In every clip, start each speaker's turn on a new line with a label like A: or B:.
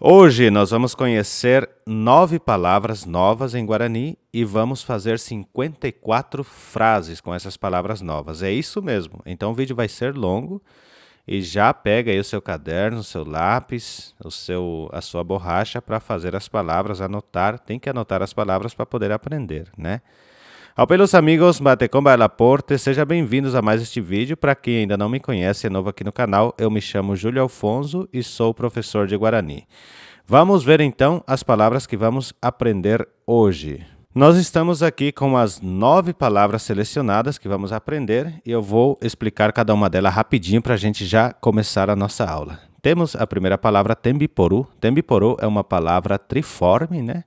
A: Hoje nós vamos conhecer 9 palavras novas em Guarani e vamos fazer 54 frases com essas palavras novas. É isso mesmo. Então o vídeo vai ser longo e já pega aí o seu caderno, o seu lápis, a sua borracha para fazer as palavras, anotar. Tem que anotar as palavras para poder aprender, né? Ao pelos amigos, bate com Laporte, sejam bem-vindos a mais este vídeo. Para quem ainda não me conhece, é novo aqui no canal, eu me chamo Júlio Alfonso e sou professor de Guarani. Vamos ver então as palavras que vamos aprender hoje. Nós estamos aqui com as 9 palavras selecionadas que vamos aprender e eu vou explicar cada uma delas rapidinho para a gente já começar a nossa aula. Temos a primeira palavra, tembiporu. Tembiporu é uma palavra triforme, né?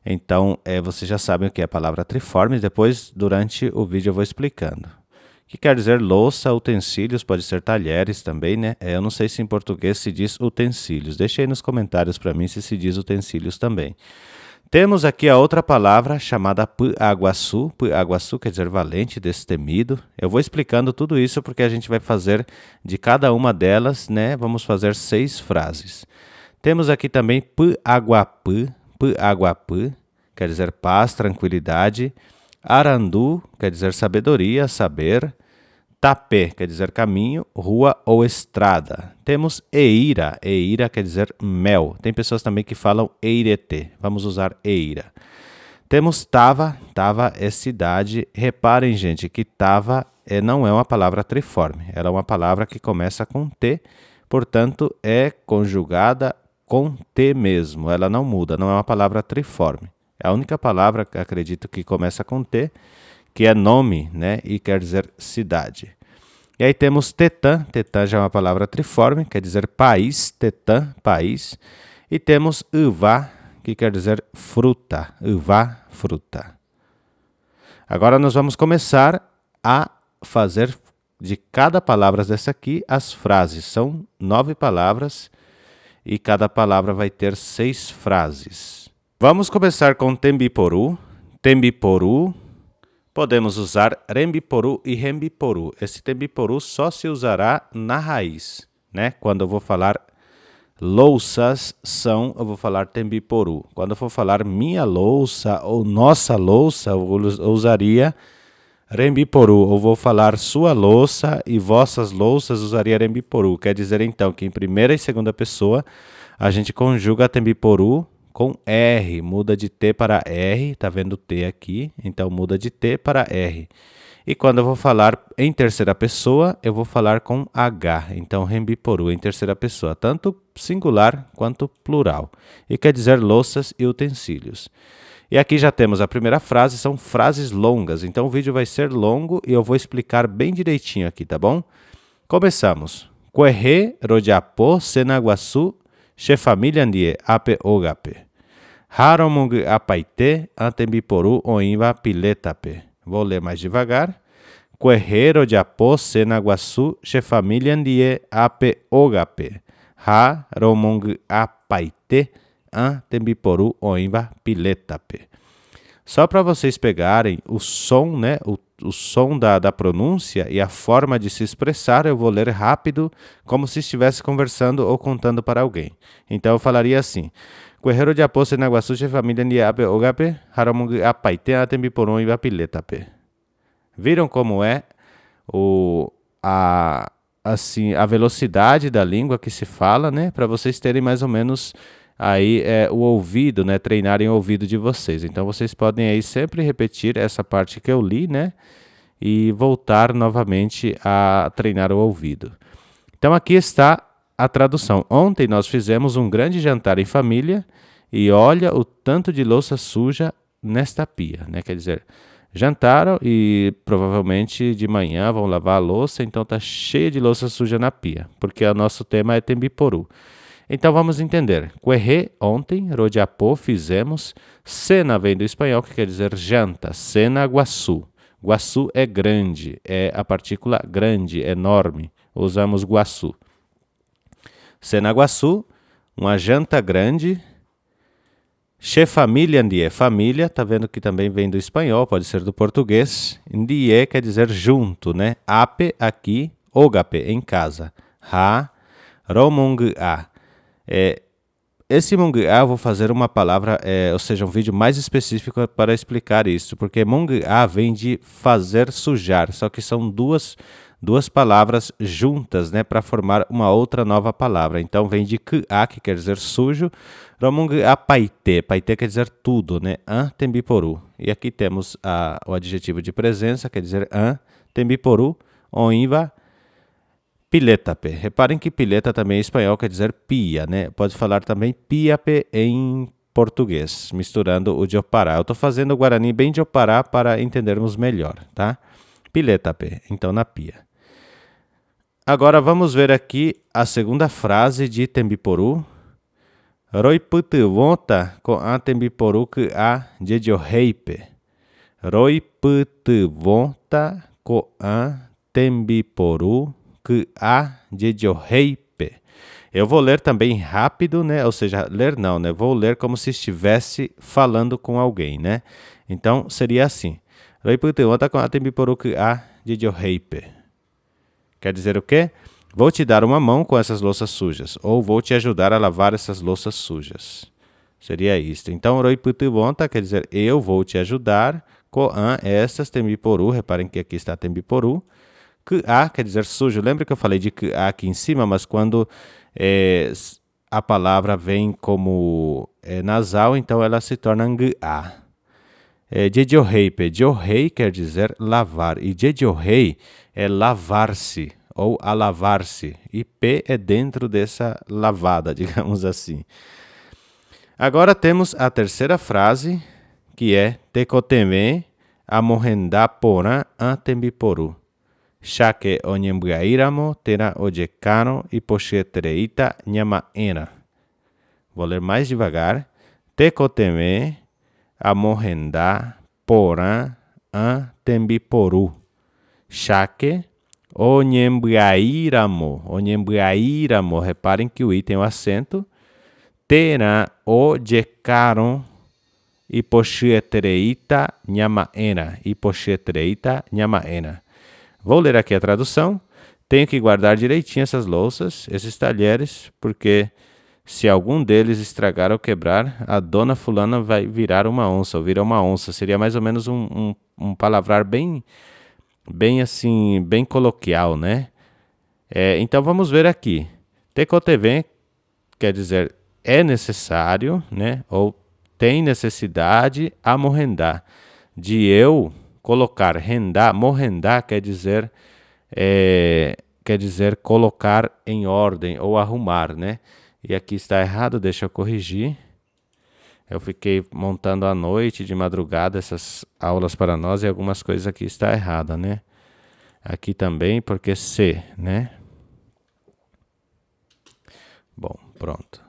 A: Então, vocês já sabem o que é a palavra triforme, depois, durante o vídeo, eu vou explicando. Que quer dizer louça, utensílios, pode ser talheres também, né? Eu não sei se em português se diz utensílios. Deixe aí nos comentários para mim se diz utensílios também. Temos aqui a outra palavra chamada puaguaçu. Puaguaçu quer dizer valente, destemido. Eu vou explicando tudo isso porque a gente vai fazer de cada uma delas, né? Vamos fazer 6 frases. Temos aqui também puaguapã. Puaguapã quer dizer paz, tranquilidade. Arandu quer dizer sabedoria, saber. Tapé quer dizer caminho, rua ou estrada. Temos eira. Eira quer dizer mel. Tem pessoas também que falam eirete. Vamos usar eira. Temos tava. Tava é cidade. Reparem, gente, que tava não é uma palavra triforme. Ela é uma palavra que começa com T, portanto, é conjugada com T mesmo, ela não muda, não é uma palavra triforme. É a única palavra, acredito, que começa com T, que é nome, né, e quer dizer cidade. E aí temos tetã, tetã já é uma palavra triforme, quer dizer país, tetã, país. E temos uvá, que quer dizer fruta, uvá, fruta. Agora nós vamos começar a fazer de cada palavra dessa aqui as frases. São 9 palavras e cada palavra vai ter 6 frases. Vamos começar com tembiporu. Tembiporu, podemos usar rembiporu e rembiporu. Esse tembiporu só se usará na raiz, né? Quando eu vou falar louças são, eu vou falar tembiporu. Quando eu for falar minha louça ou nossa louça, eu usaria rembiporu, ou vou falar sua louça e vossas louças, usaria rembiporu. Quer dizer então que em primeira e segunda pessoa a gente conjuga tembiporu com R, muda de T para R, tá vendo T aqui? Então muda de T para R. E quando eu vou falar em terceira pessoa, eu vou falar com H, então rembiporu em terceira pessoa, tanto singular quanto plural. E quer dizer louças e utensílios. E aqui já temos a primeira frase, são frases longas, então o vídeo vai ser longo e eu vou explicar bem direitinho aqui, tá bom? Começamos. Querré rojapo senaguaçu chefamília ndie ape ogape. Haromung apaite antembiporu oimba piletape. Vou ler mais devagar. Querré rojapo senaguaçu chefamília ndie ape ogape. Haromung apaite tembiporu oimba piletape. Só para vocês pegarem o som, né, o som da pronúncia e a forma de se expressar, eu vou ler rápido, como se estivesse conversando ou contando para alguém. Então eu falaria assim: Querré de aposto na guaçuche família niape ogape, haramung apaite tembiporu oimba piletape. Viram como é a velocidade da língua que se fala, né, para vocês terem mais ou menos aí o ouvido, né, treinarem o ouvido de vocês. Então vocês podem aí sempre repetir essa parte que eu li, né, e voltar novamente a treinar o ouvido. Então aqui está a tradução. Ontem nós fizemos um grande jantar em família e olha o tanto de louça suja nesta pia, né? Quer dizer, jantaram e provavelmente de manhã vão lavar a louça, então tá cheia de louça suja na pia, porque o nosso tema é tembiporu. Então vamos entender. Querré, ontem, rojapo, fizemos. Cena vem do espanhol, que quer dizer janta. Cena guaçu. Guaçu é grande, é a partícula grande, enorme. Usamos guaçu. Cena guaçu, uma janta grande. Chefamília ndie, família, tá vendo que também vem do espanhol, pode ser do português. Ndie quer dizer junto, né? Ape, aqui, ogape, em casa. Ha, romong a. esse mungá eu vou fazer uma palavra, ou seja, um vídeo mais específico para explicar isso, porque mungá vem de fazer sujar, só que são duas palavras juntas, né, para formar uma outra nova palavra. Então vem de k'a, que quer dizer sujo, romungá paite, paite quer dizer tudo, né, an tembiporu. E aqui temos o adjetivo de presença, quer dizer an tembiporu, oinva piletape. Reparem que pileta também em espanhol quer dizer pia, né? Pode falar também piape em português, misturando o de Opará. Eu estou fazendo o Guarani bem de Opará para entendermos melhor, tá? Piletape, então na pia. Agora vamos ver aqui a segunda frase de Tembiporu. Roiputuvonta ko a Tembiporu que a jedioheipe. Roiputuvonta ko a Tembiporu que a jedioheipe. Eu vou ler também rápido, né? Ou seja, ler não, né? Vou ler como se estivesse falando com alguém, né? Então seria assim: Roiputuvonta ko a Tembiporu que a jedioheipe. Quer dizer o quê? Vou te dar uma mão com essas louças sujas, ou vou te ajudar a lavar essas louças sujas. Seria isto. Então, roiputuvonta quer dizer eu vou te ajudar, koan essas, tembiporu, reparem que aqui está tembiporu. K'a quer dizer sujo. Lembra que eu falei de k'a aqui em cima, mas quando a palavra vem como nasal, então ela se torna ng'a. Jedioheipe. Johei quer dizer lavar. E jediohei é lavar-se ou a lavar-se. E P é dentro dessa lavada, digamos assim. Agora temos a terceira frase, que é Tekoteme amohendá porã antembiporu. Shake onyembuairamo tera ojekano e pochetereita nhamaena. Vou ler mais devagar. Tekoteme amohendá porã antembiporu. Shake onyembuairamo. Onyembuairamo. Reparem que o i tem o acento. Tera ojekaron e pochetereita nhamaena. E pochetereita nhamaena. Vou ler aqui a tradução. Tenho que guardar direitinho essas louças, esses talheres, porque se algum deles estragar ou quebrar, a dona fulana vai virar uma onça, ou vira uma onça. Seria mais ou menos um palavrar bem assim, bem coloquial, né? Então vamos ver aqui. Tekotevem quer dizer é necessário, né? Ou tem necessidade a morrendar. De eu colocar rendar, morrendar quer dizer colocar em ordem ou arrumar, né? E aqui está errado, deixa eu corrigir. Eu fiquei montando à noite, de madrugada, essas aulas para nós e algumas coisas aqui está errada, né? Aqui também, porque C, né? Bom, pronto.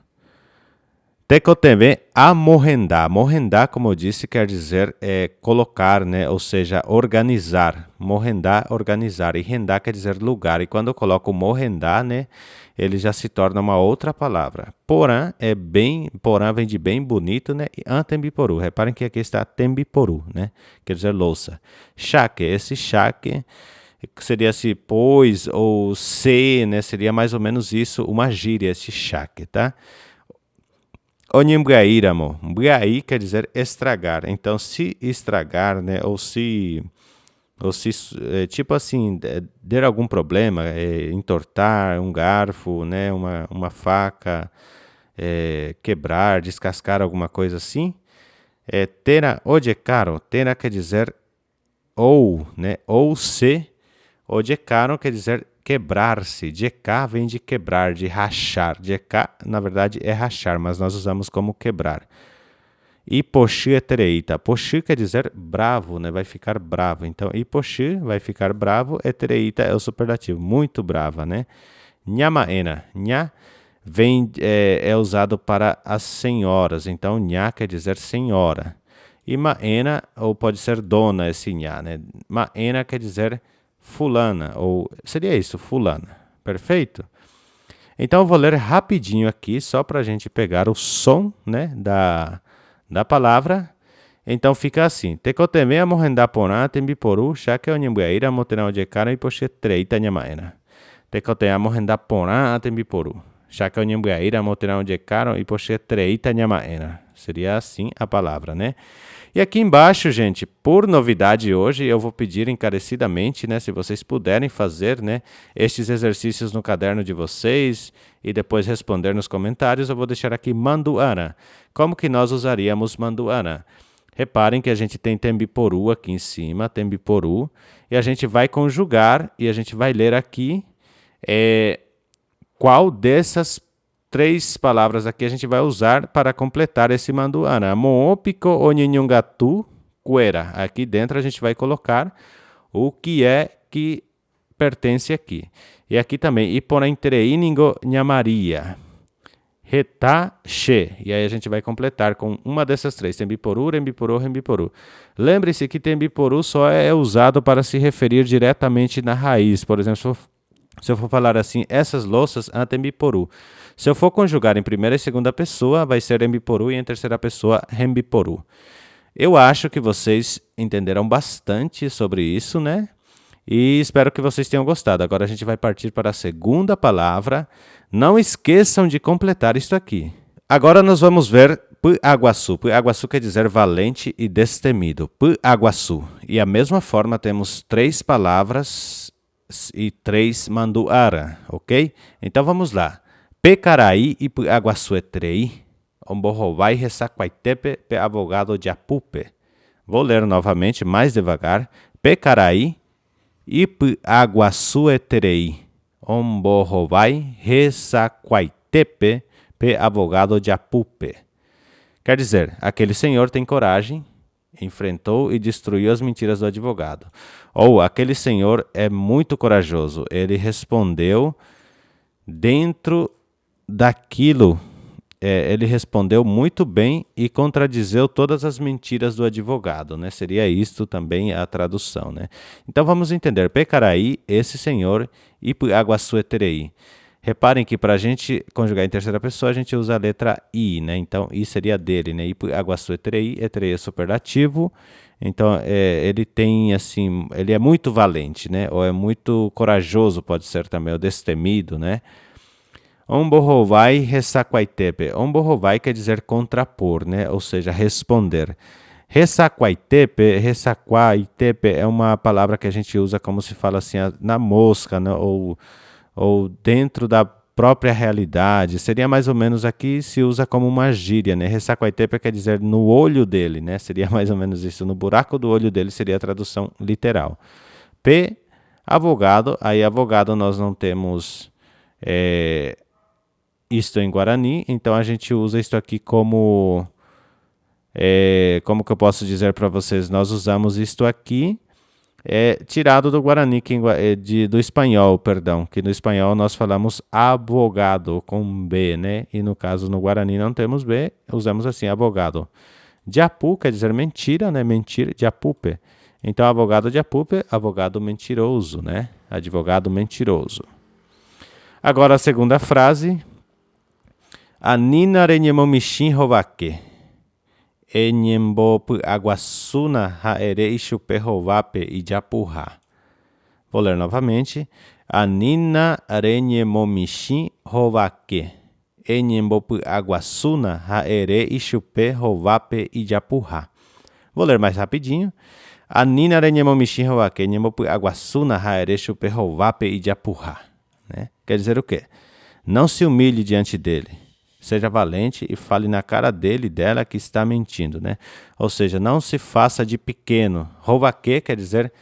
A: Tekoteme amorrendar. Morrendar, como eu disse, quer dizer colocar, né? Ou seja, organizar. Morrendar, organizar. E rendar quer dizer lugar. E quando eu coloco morrendar, né? Ele já se torna uma outra palavra. Porã porã vem de bem bonito, né? E antembiporu. Reparem que aqui está tembiporu, né? Quer dizer louça. Shake, esse shake seria se pois ou se, né? Seria mais ou menos isso, uma gíria, esse shake, tá? Onyembuairamo. Mbuai quer dizer estragar. Então, se estragar, né? Ou se tipo assim, der algum problema, entortar um garfo, né? Uma faca, quebrar, descascar alguma coisa assim. Tera ojekaro. Tera quer dizer ou, né? Ou se. Ojekaro quer dizer quebrar-se. Jeká vem de quebrar, de rachar. Jeká, na verdade, é rachar, mas nós usamos como quebrar. E pochetereita. Pochi quer dizer bravo, né? Vai ficar bravo. Então, ipochi vai ficar bravo. Etereita é o superlativo. Muito brava, né? Nhamaena. Nha é usado para as senhoras. Então, nha quer dizer senhora. E maena, ou pode ser dona, esse nha, né? Maena quer dizer fulana, ou seria isso, fulana. Perfeito? Então eu vou ler rapidinho aqui, só para a gente pegar o som, né, da palavra. Então fica assim: Tekoteme amorrendá porã tembiporu, shake onyembuaira moterão ojekara e pochetereita nhamaena. Tekoteme amorrendá porã tembiporu. Shaka Onyambuaíra, Moterão de Caro e Poche Treita Nhamaena. Seria assim a palavra, né? E aqui embaixo, gente, por novidade hoje, eu vou pedir encarecidamente, né, se vocês puderem fazer, né, estes exercícios no caderno de vocês e depois responder nos comentários, eu vou deixar aqui Manduana. Como que nós usaríamos Manduana? Reparem que a gente tem Tembiporu aqui em cima, Tembiporu, e a gente vai conjugar e a gente vai ler aqui qual dessas 3 palavras aqui a gente vai usar para completar esse Manduana. Moopiko onyanyungatu cuera. Aqui dentro a gente vai colocar o que é que pertence aqui. E aqui também, Iporaintereiningo Nhamaria. Retá, She. E aí a gente vai completar com uma dessas 3. Tembiporu, Rembiporu, Rembiporu. Lembre-se que Tembiporu só é usado para se referir diretamente na raiz. Por exemplo, se eu for falar assim, essas louças, Tembiporu. Se eu for conjugar em primeira e segunda pessoa, vai ser Rembiporu e em terceira pessoa, Rembiporu. Eu acho que vocês entenderam bastante sobre isso, né? E espero que vocês tenham gostado. Agora a gente vai partir para a segunda palavra. Não esqueçam de completar isso aqui. Agora nós vamos ver Puaguaçu. Puaguaçu quer dizer valente e destemido. Puaguaçu. E a mesma forma temos 3 palavras e 3 manduara, ok? Então vamos lá. Pecaraí e Puaguaçuetrei. Omborrovai Ressaquaitepe pe avogado de Apupe. Vou ler novamente, mais devagar. Pecaraí e Puaguaçuetrei. Omborrovai Ressaquaitepe pe avogado de Apupe. Quer dizer, aquele senhor tem coragem, enfrentou e destruiu as mentiras do advogado. Ou aquele senhor é muito corajoso, ele respondeu dentro daquilo, ele respondeu muito bem e contradizeu todas as mentiras do advogado, né? Seria isto também a tradução, né? Então vamos entender, Pecaraí, esse senhor, e Puaguaçuetrei. Reparem que para a gente conjugar em terceira pessoa, a gente usa a letra I, né? Então, I seria dele, né? Ipuaguaçuetrei, etrei é superlativo. Então, ele tem, assim, ele é muito valente, né? Ou é muito corajoso, pode ser também, ou destemido, né? Omborrovai Ressaquaitepe. Omborrovai quer dizer contrapor, né? Ou seja, responder. Ressaquaitepe é uma palavra que a gente usa como se fala assim, na mosca, né? Ou dentro da própria realidade. Seria mais ou menos aqui, se usa como uma gíria, né? Ressaquaitepe quer dizer no olho dele, né? Seria mais ou menos isso. No buraco do olho dele seria a tradução literal. P, avogado. Aí, avogado, nós não temos isto em Guarani, então a gente usa isto aqui como que eu posso dizer para vocês? Nós usamos isto aqui tirado do Guarani, do espanhol, perdão, que no espanhol nós falamos abogado com B, né? E no caso no Guarani não temos B, usamos assim, abogado. Diapu quer dizer mentira, né? Mentira, diapupe. Então, abogado diapupe, abogado mentiroso, né? Advogado mentiroso. Agora a segunda frase. Anina renyemomichin rovake. Enyembo Puaguaçuna haereishu perrovape e japurra. Vou ler novamente. Anina renyemomichin rovake. Enyembo Puaguaçuna haereishu perrovape e japurra. Vou ler mais rapidinho. Anina renyemomichin rovake. Enyembo Puaguaçuna haereishu perrovape e japurra. Quer dizer o quê? Não se humilhe diante dele. Seja valente e fale na cara dele e dela que está mentindo, né? Ou seja, não se faça de pequeno. Rovaque quer dizer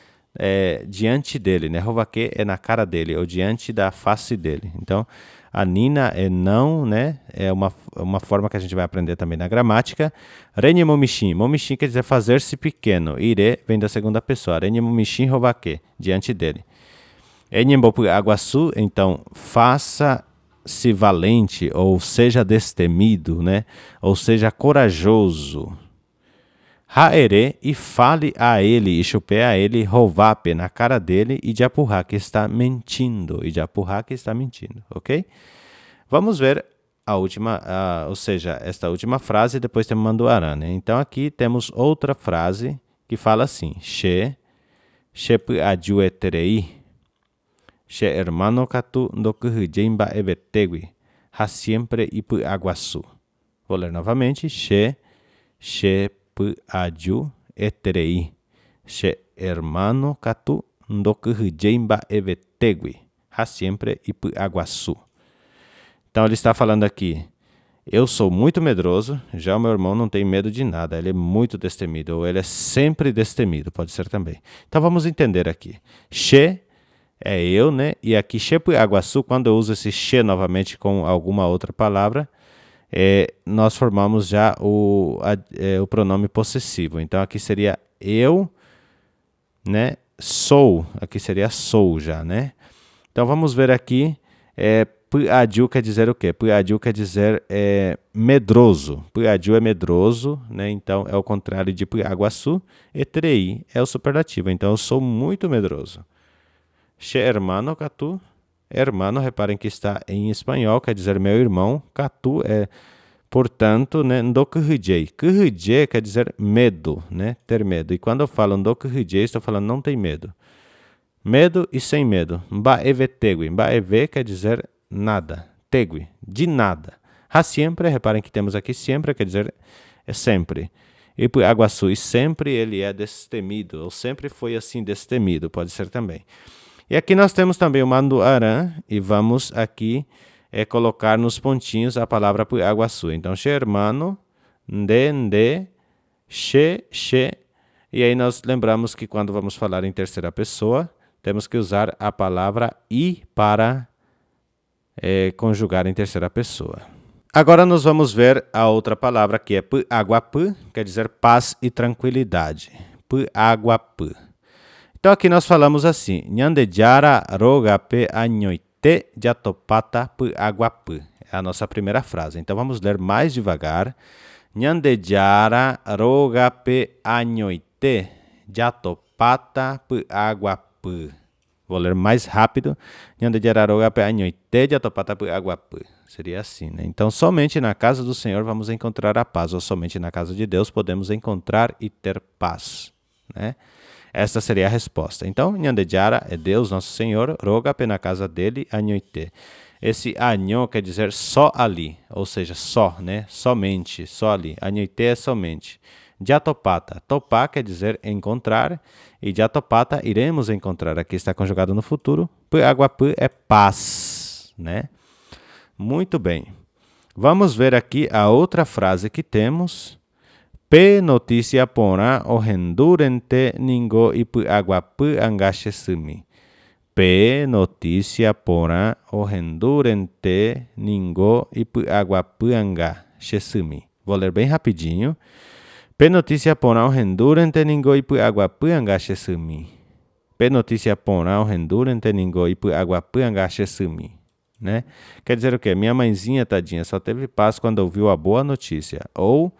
A: diante dele, né? Rovaque é na cara dele, ou diante da face dele. Então, a Nina é não, né? É uma forma que a gente vai aprender também na gramática. Renye momichin. Momichin quer dizer fazer-se pequeno. Ire vem da segunda pessoa. Renye momichin rovaque, diante dele. Enyembopu aguaçu, então, faça-se valente, ou seja destemido, né? Ou seja corajoso. Haere, e fale a ele, e chupé a ele, rovape, na cara dele, e japurra, que está mentindo. E japurra, que está mentindo, ok? Vamos ver a última, ou seja, esta última frase, depois temos manduarã, né? Então, aqui temos outra frase que fala assim, shepu ajueterei. She hermano katu ndokuhu jemba ebetegui. ha sempre Ipuaguaçu. Vou ler novamente. She Puaju eterei. She hermano katu ndokuhujemba evetegui. Ha sempre Ipuaguaçu. Então ele está falando aqui. Eu sou muito medroso, já o meu irmão não tem medo de nada, ele é muito destemido, ou ele é sempre destemido, pode ser também. Então vamos entender aqui. She é eu, né? E aqui, Shepuaguaçu, quando eu uso esse she novamente com alguma outra palavra, nós formamos já o pronome possessivo. Então aqui seria eu, né? Sou, aqui seria sou já, né? Então vamos ver aqui. Puaju quer dizer o quê? Puaju quer dizer medroso. Puaju é medroso, né? Então é o contrário de Puaguaçu. E trei é o superlativo. Então eu sou muito medroso. Che hermano katu. Hermano, reparem que está em espanhol, quer dizer meu irmão. Katu é, portanto, né? Ndokuhujei. Kuhujei quer dizer medo, né? Ter medo. E quando eu falo ndokuhujei, estou falando não tem medo. Medo e sem medo. Mbaevetegui. Mbaeve quer dizer nada. Tegui, de nada. Ha sempre, reparem que temos aqui sempre, quer dizer é sempre. Ipuaguaçu, e sempre ele é destemido, ou sempre foi assim destemido, pode ser também. E aqui nós temos também o manduarã, e vamos aqui colocar nos pontinhos a palavra Puaguaçu. Então, che hermano, nde, che, e aí nós lembramos que quando vamos falar em terceira pessoa, temos que usar a palavra i para conjugar em terceira pessoa. Agora nós vamos ver a outra palavra que é Puaguapu, quer dizer paz e tranquilidade. Puaguapu. Então aqui nós falamos assim, Nyandejara rogape anhoite jatopata Puaguapu. É a nossa primeira frase. Então vamos ler mais devagar. Nyandejara rogape anhoite jatopata Puaguapu. Vou ler mais rápido. Seria assim, né? Então, somente na casa do Senhor vamos encontrar a paz, ou somente na casa de Deus podemos encontrar e ter paz, né? Esta seria a resposta. Então, Nyandejara é Deus, nosso Senhor, rogape na casa dele, anhoite. Esse anho quer dizer só ali, ou seja, só, né? Somente, só ali. Anhoite é somente. Jatopata. Topá quer dizer encontrar. E Jatopata iremos encontrar. Aqui está conjugado no futuro. Puaguapu é paz, né? Muito bem. Vamos ver aqui a outra frase que temos. P notícia porá o rendurente ningo e Puaguapu angache sumi. P notícia porá o rendurente ningo e Puaguapu angache sumi. Vou ler bem rapidinho. Pe notícia porá o rendurente ningo ipu Puaguapu angache sumi. Pe notícia porá o rendurente ningo ipu Puaguapu angache sumi. Né? Quer dizer o quê? Minha mãezinha, tadinha, só teve paz quando ouviu a boa notícia. Ou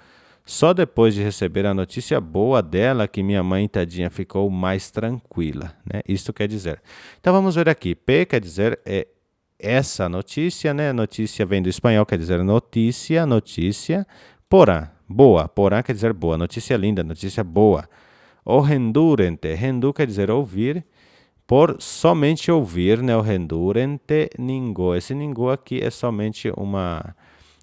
A: só depois de receber a notícia boa dela que minha mãe, tadinha, ficou mais tranquila. Né? Isso quer dizer. Então vamos ver aqui. P quer dizer essa notícia, né? Notícia vem do espanhol, quer dizer notícia. Porã. Boa, porã quer dizer boa, notícia linda, notícia boa. O rendurente, rendu quer dizer ouvir, por somente ouvir, né? O rendurente ningo. Esse ningo aqui é somente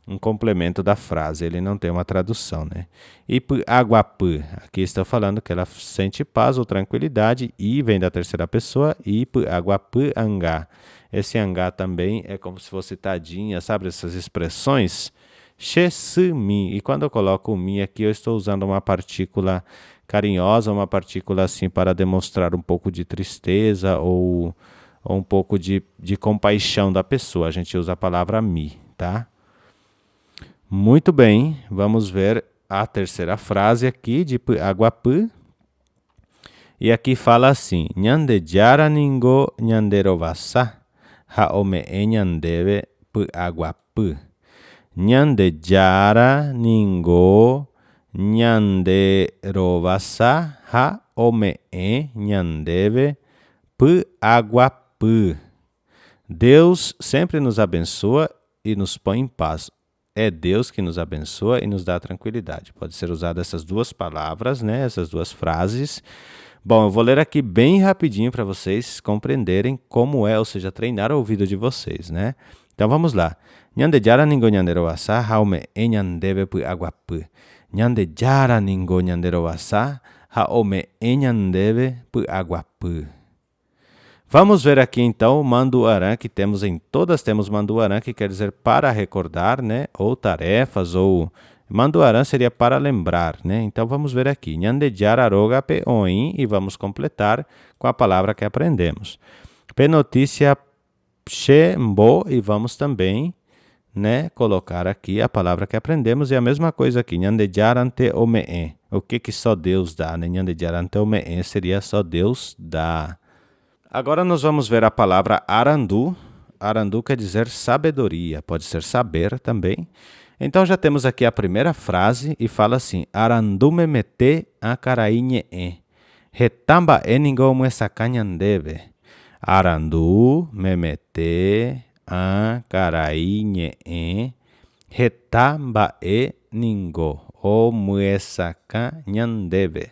A: um complemento da frase, ele não tem uma tradução, né? E Puaguapu, aqui estou falando que ela sente paz ou tranquilidade, e vem da terceira pessoa, e Puaguapu angá. Esse angá também é como se fosse tadinha, sabe essas expressões? Che-su-mi. E quando eu coloco o mi aqui, eu estou usando uma partícula carinhosa, uma partícula assim para demonstrar um pouco de tristeza ou um pouco de compaixão da pessoa. A gente usa a palavra mi, tá? Muito bem, vamos ver a terceira frase aqui de Puaguapu. E aqui fala assim, Nyandejara ningo nyanderovasa, haome e nyandeve Puaguapu. Nyandejara ningo nyanderovasa ha ome nyandeve Puaguapu. Deus sempre nos abençoa e nos põe em paz. É Deus que nos abençoa e nos dá tranquilidade. Pode ser usada essas duas palavras, né? Essas duas frases. Bom, eu vou ler aqui bem rapidinho para vocês compreenderem como é, ou seja, treinar o ouvido de vocês, né? Então vamos lá. Nyande jara ningo nyandero asa, haume e nyandebe pu aguapu. Nyande jara ningo nyandero asa, haume e nyandebe pu aguapu. Vamos ver aqui então o manduarã que temos em todas temos manduarã, que quer dizer para recordar, né? Ou tarefas, ou manduarã seria para lembrar, né? Então vamos ver aqui. Nyande jara roga pe oin e vamos completar com a palavra que aprendemos. Pe notícia Shembo e vamos também, né, colocar aqui a palavra que aprendemos e a mesma coisa aqui, Nyandejarante omee. O que só Deus dá, né? Nyandejarante omee seria só Deus dá. Agora nós vamos ver a palavra arandu. Arandu quer dizer sabedoria, pode ser saber também. Então já temos aqui a primeira frase e fala assim: Arandu me mete a carainhe e. Retamba eningo muesacanyandebe. Arandu me mete a carainhe e. Retamba e ningo o muesacanyandebe.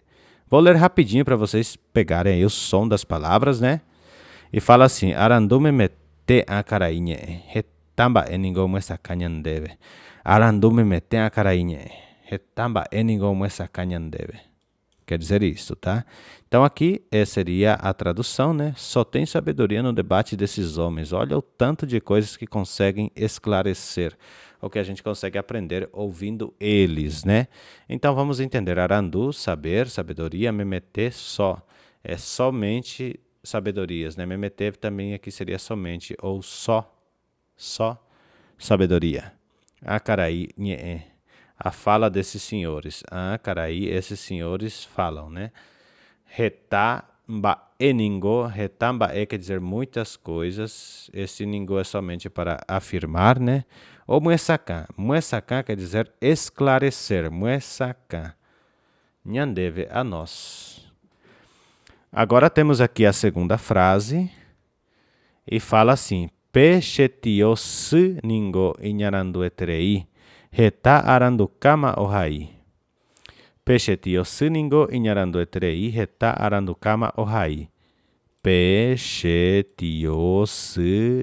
A: Vou ler rapidinho para vocês pegarem aí o som das palavras, né? E fala assim: Arandu me mete a carainhe, retamba eningo muesa canhandebe. Arandu me mete a carainhe, retamba eningo muesa canhandebe. Quer dizer isso, tá? Então aqui seria a tradução, né? Só tem sabedoria no debate desses homens. Olha o tanto de coisas que conseguem esclarecer, o que a gente consegue aprender ouvindo eles, né? Então vamos entender. Arandu, saber, sabedoria, memete, só. É somente sabedorias, né? Memete também aqui seria somente, ou só sabedoria. Acaraí, nhê. A fala desses senhores. Acaraí, esses senhores falam, né? Retamba e ningo. Retamba e quer dizer muitas coisas. Esse ningo é somente para afirmar, né? Ou muessacan. Muessacan quer dizer esclarecer. Muessacan. Nyandeve a nós. Agora temos aqui a segunda frase. E fala assim: Pechetios ningo inharandu etrei. Reta arandu kama ohai. Pechetios ningo inharandu etrei. Reta arandu kama ohai. Pechetios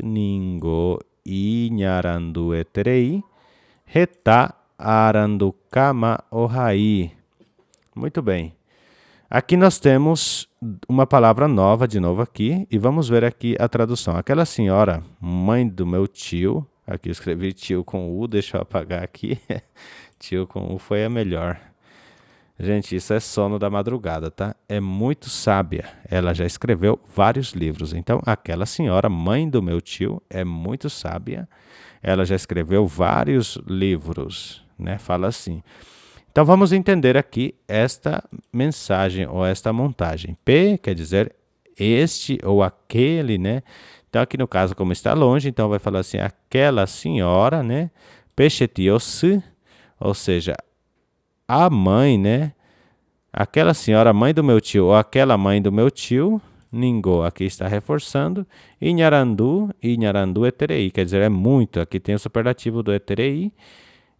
A: ningo inharandu etrei. Reta arandu kama ohai. Muito bem. Aqui nós temos uma palavra nova de novo aqui e vamos ver aqui a tradução. Aquela senhora, mãe do meu tio, aqui eu escrevi tio com U, deixa eu apagar aqui. Tio com U foi a melhor. Gente, isso é sono da madrugada, tá? É muito sábia. Ela já escreveu vários livros. Então, aquela senhora, mãe do meu tio, é muito sábia. Ela já escreveu vários livros, né? Fala assim. Então vamos entender aqui esta mensagem ou esta montagem. P quer dizer este ou aquele, né? Então aqui no caso, como está longe, então vai falar assim, aquela senhora, né? Pechetios, ou seja, a mãe, né? Aquela senhora, mãe do meu tio, ou aquela mãe do meu tio, ningo, aqui está reforçando, inharandu eterei, quer dizer, é muito, aqui tem o superlativo do eterei,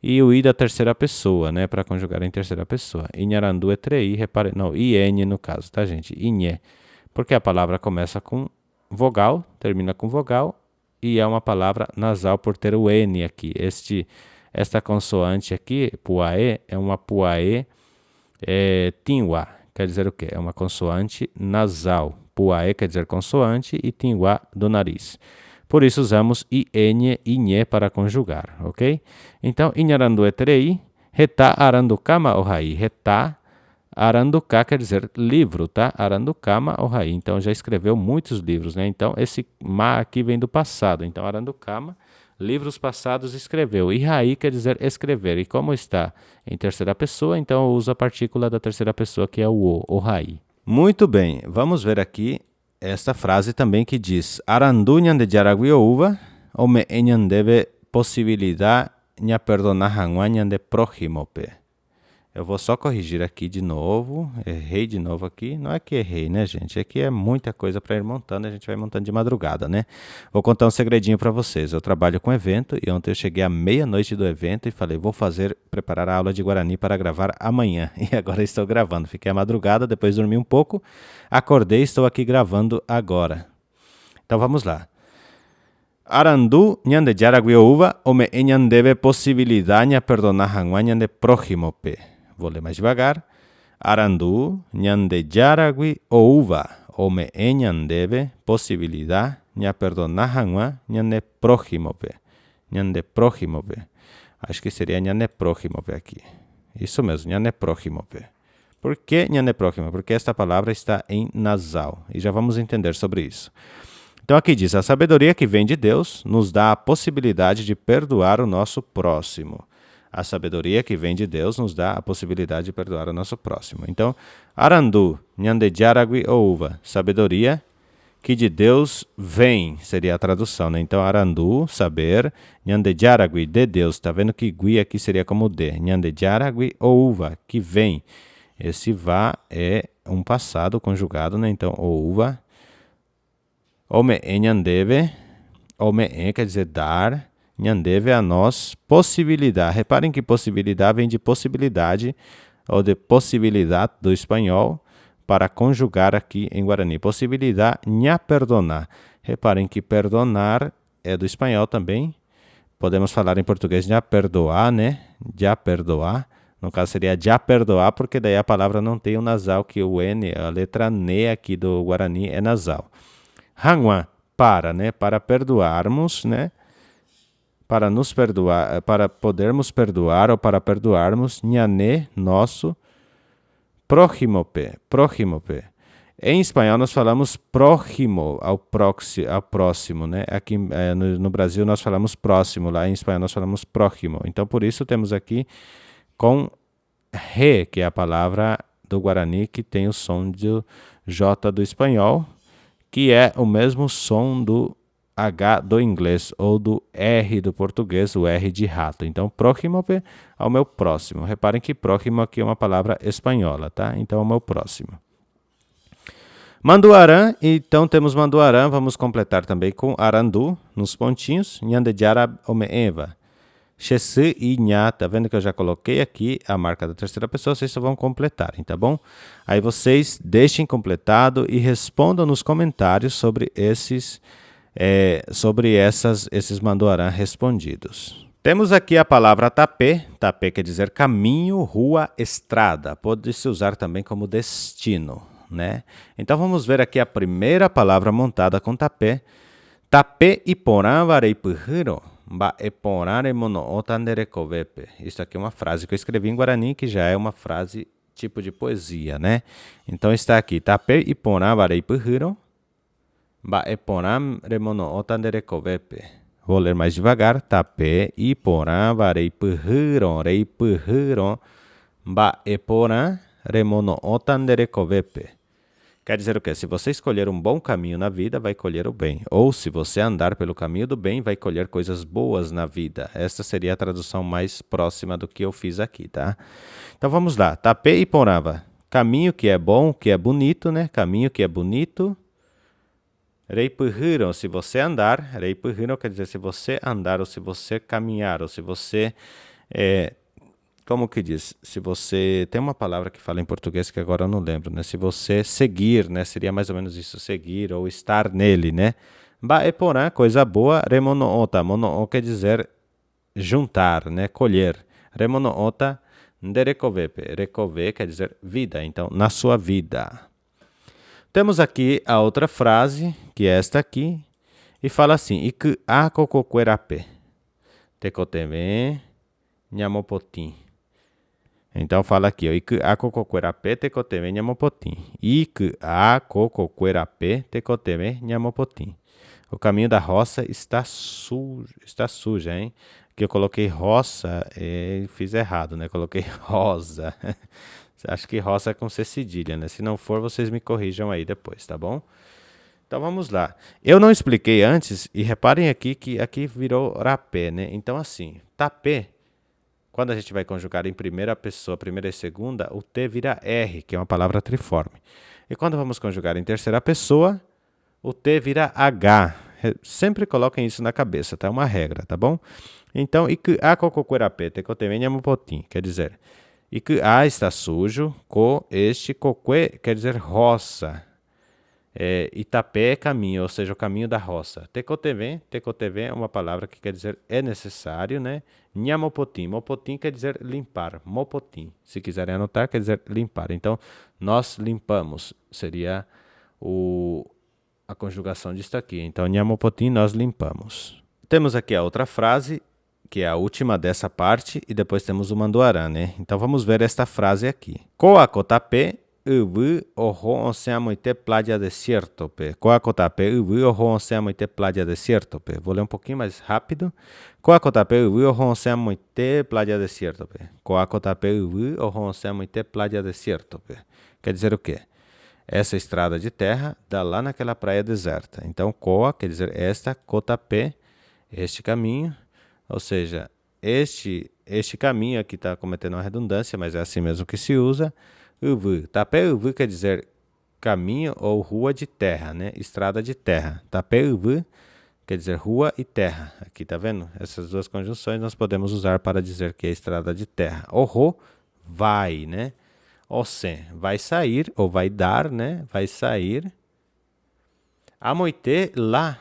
A: e o i da terceira pessoa, né, para conjugar em terceira pessoa. Inharandu etrei, repare, não, iene no caso, tá, gente? Inhe, porque a palavra começa com vogal, termina com vogal, e é uma palavra nasal por ter o n aqui. Esta consoante aqui, puae, é uma puae tinwa, quer dizer o quê? É uma consoante nasal. Puae quer dizer consoante e tinwa do nariz. Por isso usamos iene, inhe para conjugar, ok? Então, inharandu eterei, reta arandukama ohai. Reta aranduka quer dizer livro, tá? Arandukama ohai. Então, já escreveu muitos livros, né? Então, esse ma aqui vem do passado. Então, arandukama, livros passados escreveu. E rai quer dizer escrever. E como está em terceira pessoa, então eu uso a partícula da terceira pessoa, que é o ohai. Muito bem, vamos ver aqui esta frase também que diz: Arandu nyan de jaraguiouva, ou me enyan deve possibilidade nha perdonar hanguanhan de prójimope. Eu vou só corrigir aqui de novo, errei de novo aqui. Não é que errei, né, gente? É que é muita coisa para ir montando, a gente vai montando de madrugada, né? Vou contar um segredinho para vocês. Eu trabalho com evento e ontem eu cheguei à meia-noite do evento e falei, vou preparar a aula de Guarani para gravar amanhã. E agora estou gravando. Fiquei à madrugada, depois dormi um pouco, acordei e estou aqui gravando agora. Então vamos lá. Arandu, ñande yaragui ouva, ome eñandeve possibilidade ña perdonar hangua ñande próximo pe. Vou ler mais devagar. Arandu, ñande yaragui ouva, ome eñandeve possibilidade ña perdonar hangua ñande próximo pe. Ñande próximo pe. Acho que seria ñande próximo pe aqui. Isso mesmo, ñande próximo pe. Por que ñande próximo? Porque esta palavra está em nasal. E já vamos entender sobre isso. Então aqui diz, a sabedoria que vem de Deus nos dá a possibilidade de perdoar o nosso próximo. A sabedoria que vem de Deus nos dá a possibilidade de perdoar o nosso próximo. Então, arandu, ñande yaragui ouva, sabedoria que de Deus vem, seria a tradução, né? Então, arandu, saber, ñande yaragui, de Deus, tá vendo que gui aqui seria como de, ñande yaragui ouva, que vem. Esse vá é um passado conjugado, né? Então, ouva. Ome e ñandeve, ome e quer dizer dar, ñandeve a nós possibilidade. Reparem que possibilidade vem de possibilidade, ou de possibilidade do espanhol, para conjugar aqui em Guarani. Possibilidade, ña perdonar. Reparem que perdonar é do espanhol também. Podemos falar em português ña perdoar, né? Já perdoar. No caso seria já perdoar, porque daí a palavra não tem o nasal, que o N, a letra N aqui do Guarani é nasal. Hangua, para, né? Para perdoarmos, né? Para nos perdoar, para podermos perdoar ou para perdoarmos, ñané, nosso, próximo-pe. Em espanhol nós falamos próximo, ao próximo, né? Aqui no Brasil nós falamos próximo, lá em espanhol nós falamos próximo. Então por isso temos aqui com re, que é a palavra do Guarani que tem o som de J do espanhol, que é o mesmo som do H do inglês ou do R do português, o R de rato. Então, próximo ao meu próximo. Reparem que próximo aqui é uma palavra espanhola, tá? Então, é o meu próximo. Manduarã, então temos Manduarã, vamos completar também com arandu, nos pontinhos. Ñandejara omeeva. Xesi e nha, tá vendo que eu já coloquei aqui a marca da terceira pessoa, vocês só vão completarem, tá bom? Aí vocês deixem completado e respondam nos comentários sobre esses manduarã respondidos. Temos aqui a palavra tapé. Tapé quer dizer caminho, rua, estrada. Pode-se usar também como destino, né? Então vamos ver aqui a primeira palavra montada com tapé. Tapé e porã varei pujiro. Isso aqui é uma frase que eu escrevi em Guarani, que já é uma frase tipo de poesia, né? Então está aqui, tapé e porã varei pujiro. Vou ler mais devagar. Tapé e porã varei pujiro. Rei pujiro. Ba e porã remono otanderekovepe. Quer dizer o quê? Se você escolher um bom caminho na vida, vai colher o bem. Ou se você andar pelo caminho do bem, vai colher coisas boas na vida. Esta seria a tradução mais próxima do que eu fiz aqui, tá? Então vamos lá. Tapé e porava. Caminho que é bom, que é bonito, né? Caminho que é bonito. Reipuhiram, se você andar. Reipuhiram quer dizer se você andar, ou se você caminhar, ou se você... Como que diz? Se você... Tem uma palavra que fala em português que agora eu não lembro, né? Se você seguir, né? Seria mais ou menos isso, seguir ou estar nele, né? Baeporã, coisa boa. Remonoota. Mono quer dizer juntar, né? Colher. Remonoota, nderekovepe. Rekove quer dizer vida. Então, na sua vida. Temos aqui a outra frase, que é esta aqui. E fala assim. Iku a kokokuerape. Tekoteme nhamopotim. Então fala aqui, ó. Iku a kokokuerape tekoteme nhamopotim. Iku a kokokuerape tekoteme nhamopotim. O caminho da roça está suja, hein? Que eu coloquei roça e fiz errado, né? Coloquei rosa. Acho que roça é com C cedilha, né? Se não for, vocês me corrijam aí depois, tá bom? Então vamos lá. Eu não expliquei antes, e reparem aqui que aqui virou rapé, né? Então assim, tapé. Quando a gente vai conjugar em primeira pessoa, primeira e segunda, o T vira R, que é uma palavra triforme. E quando vamos conjugar em terceira pessoa, o T vira H. Sempre coloquem isso na cabeça, tá? É uma regra, tá bom? Então, iku a kokokuerape tekoteme nhamopotim, quer dizer, iku a está sujo, ko este, kokue quer dizer roça. Itapé é caminho, ou seja, o caminho da roça. Tecotevém é uma palavra que quer dizer é necessário, né? Nhamopotim, mopotim quer dizer limpar, mopotim. Se quiserem anotar, quer dizer limpar. Então, nós limpamos, seria a conjugação disso aqui. Então, nhamopotim, nós limpamos. Temos aqui a outra frase, que é a última dessa parte, e depois temos o manduarã, né? Então, vamos ver esta frase aqui. Coacotapé uvu ojo onseamoite playa desierto, pe. Coacotapé uvu ojo onseamoite playa desierto, pe. Vou ler um pouquinho mais rápido. Coacotapé uvu ojo onseamoite playa desierto, pe. Coacotapé uvu ojo onseamoite playa desierto, pe. Quer dizer o quê? Essa estrada de terra dá lá naquela praia deserta. Então, coa quer dizer esta, cotapé, este caminho, ou seja, este caminho aqui está cometendo uma redundância, mas é assim mesmo que se usa. Uvu, tapé uvu quer dizer caminho ou rua de terra, né? Estrada de terra. Tapé uvu quer dizer rua e terra. Aqui tá vendo? Essas duas conjunções nós podemos usar para dizer que é estrada de terra. Orro, vai, né? Osen, vai sair ou vai dar, né? Vai sair. Amoite, lá.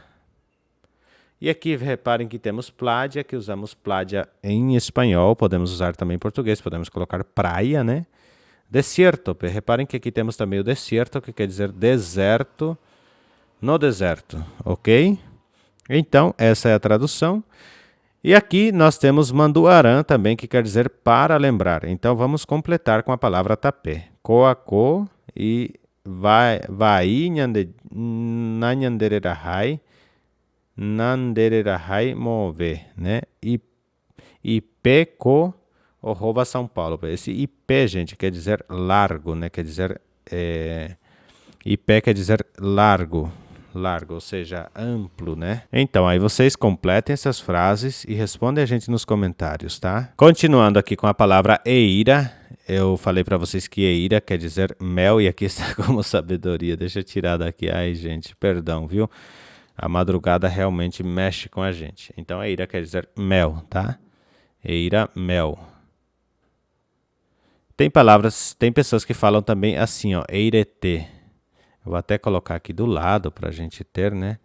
A: E aqui reparem que temos pládia, que usamos pládia em espanhol, podemos usar também em português, podemos colocar praia, né? Desierto, reparem que aqui temos também o desierto, que quer dizer deserto no deserto, ok? Então, essa é a tradução. E aqui nós temos manduarã também, que quer dizer para lembrar. Então, vamos completar com a palavra tapé. Coaco e vai nanhandererahai. Nandererahai move, né? E peco Orrova São Paulo. Esse IP, gente, quer dizer largo, né? Quer dizer IP quer dizer largo, ou seja, amplo, né? Então, aí vocês completem essas frases e respondem a gente nos comentários, tá? Continuando aqui com a palavra eira, eu falei para vocês que eira quer dizer mel e aqui está como sabedoria. Deixa eu tirar daqui. Ai, gente, perdão, viu? A madrugada realmente mexe com a gente. Então, eira quer dizer mel, tá? Eira, mel. Tem pessoas que falam também assim, ó, eirete. Eu vou até colocar aqui do lado para a gente ter, né?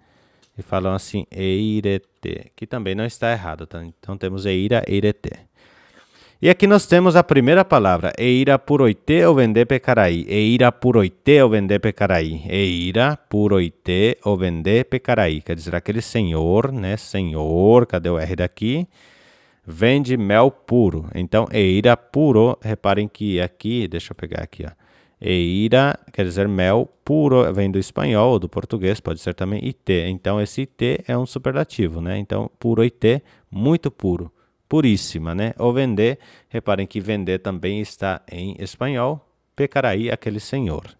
A: E falam assim, eirete, que também não está errado, tá? Então temos eira, eirete. E aqui nós temos a primeira palavra, eira puroite ou vender pecaraí. Eira puroite ou vender pecaraí. Eira puroite ou vender pecaraí. Quer dizer, aquele senhor, né? Senhor, cadê o R daqui? Vende mel puro. Então, eira puro, reparem que aqui, deixa eu pegar aqui, ó. Eira quer dizer mel puro, vem do espanhol ou do português, pode ser também IT. Então, esse IT é um superlativo, né? Então, puro IT, muito puro, puríssima, né? Ou vender, reparem que vender também está em espanhol. Pecaraí, aquele senhor,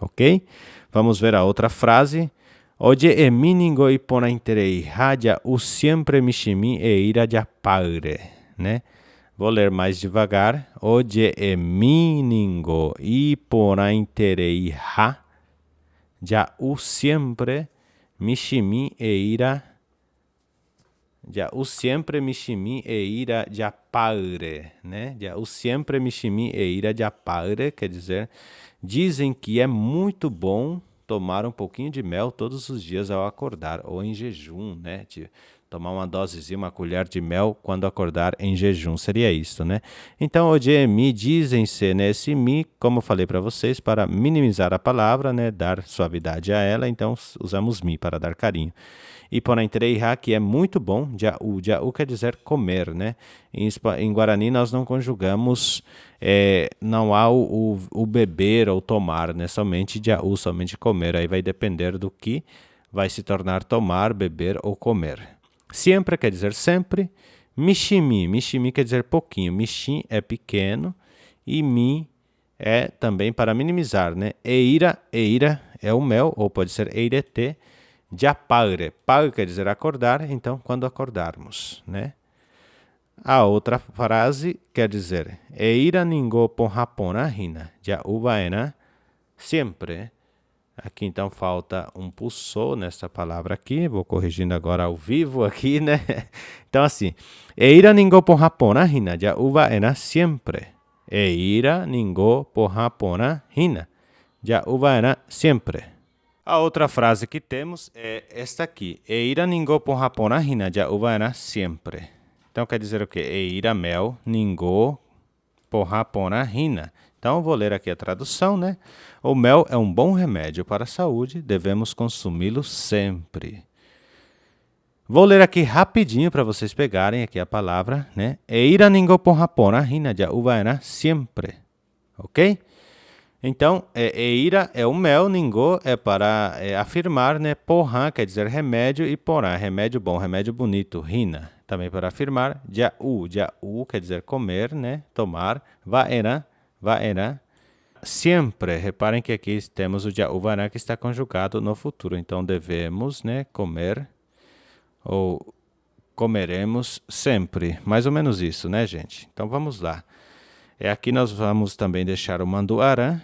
A: ok? Vamos ver a outra frase. Oye eminingo ipona interei haja o sempre mishimi e ira de apagre, né? Vou ler mais devagar. Oye eminingo ipona interei ha ja o sempre mishimi e ira ja o sempre mishimi e ira de apagre, né? Ja o sempre mishimi e ira de apagre quer dizer dizem que é muito bom tomar um pouquinho de mel todos os dias ao acordar, ou em jejum, né? De tomar uma dosezinha, uma colher de mel quando acordar em jejum, seria isso, né? Então, o mi dizem-se, né? Esse mi, como eu falei para vocês, para minimizar a palavra, né? Dar suavidade a ela, então usamos mi para dar carinho. E ponaintereiha, que é muito bom, jau quer dizer comer, né? Em Guarani nós não conjugamos, não há o beber ou tomar, né? Somente jau, somente comer. Aí vai depender do que vai se tornar tomar, beber ou comer. Sempre quer dizer sempre. Mishimi quer dizer pouquinho. Mishi é pequeno e mi é também para minimizar, né? Eira é o mel, ou pode ser eirete. De apagre. Pagre quer dizer acordar, então quando acordarmos, né? A outra frase quer dizer eira ningo ponhapona rina. Já uvaena sempre. Aqui então falta um pulsou nessa palavra aqui. Vou corrigindo agora ao vivo aqui, né? Então assim, eira ningo ponhapona rina. Já uvaena sempre. Eira ningo ponhapona rina. Já uvaena sempre. A outra frase que temos é esta aqui. Eira ningo porrapona hina ja uvaena sempre. Então quer dizer o quê? Eira mel ningo porrapona hina. Então eu vou ler aqui a tradução, né? O mel é um bom remédio para a saúde, devemos consumi-lo sempre. Vou ler aqui rapidinho para vocês pegarem aqui a palavra, né? Eira ningo porrapona hina ja uvaena sempre. Ok? Então, eira é o mel, ningo é para afirmar, né? Porra quer dizer remédio e porã, remédio bom, remédio bonito, rina, também para afirmar. Ja'u quer dizer comer, né? Tomar. Vaera, sempre. Reparem que aqui temos o ja'u vaera que está conjugado no futuro. Então, devemos, né? Comer ou comeremos sempre. Mais ou menos isso, né, gente? Então, vamos lá. Aqui nós vamos também deixar o manduarã,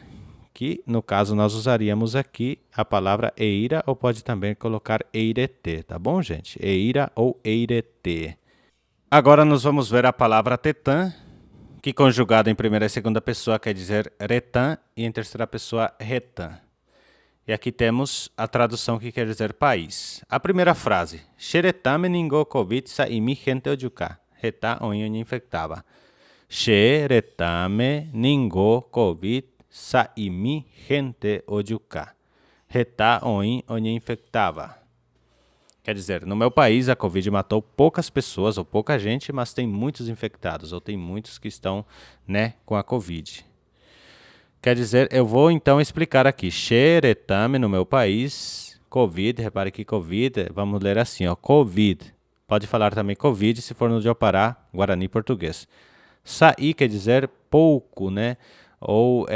A: que no caso nós usaríamos aqui a palavra eira ou pode também colocar eirete, tá bom, gente? Eira ou eirete. Agora nós vamos ver a palavra tetã, que conjugada em primeira e segunda pessoa quer dizer retã e em terceira pessoa retã. E aqui temos a tradução que quer dizer país. A primeira frase, xeretame ningo covid sa imi gente ojuka, retá onho infectava. Xeretame ningo covid sa imi gente ojuka. Retá onho infectava. Quer dizer, no meu país a Covid matou poucas pessoas ou pouca gente, mas tem muitos infectados ou tem muitos que estão, né, com a Covid. Quer dizer, eu vou então explicar aqui. Xeretame no meu país, Covid, repare que Covid, vamos ler assim, ó, Covid. Pode falar também Covid se for no Jopará, Guarani português. Saí quer dizer pouco, né? Ou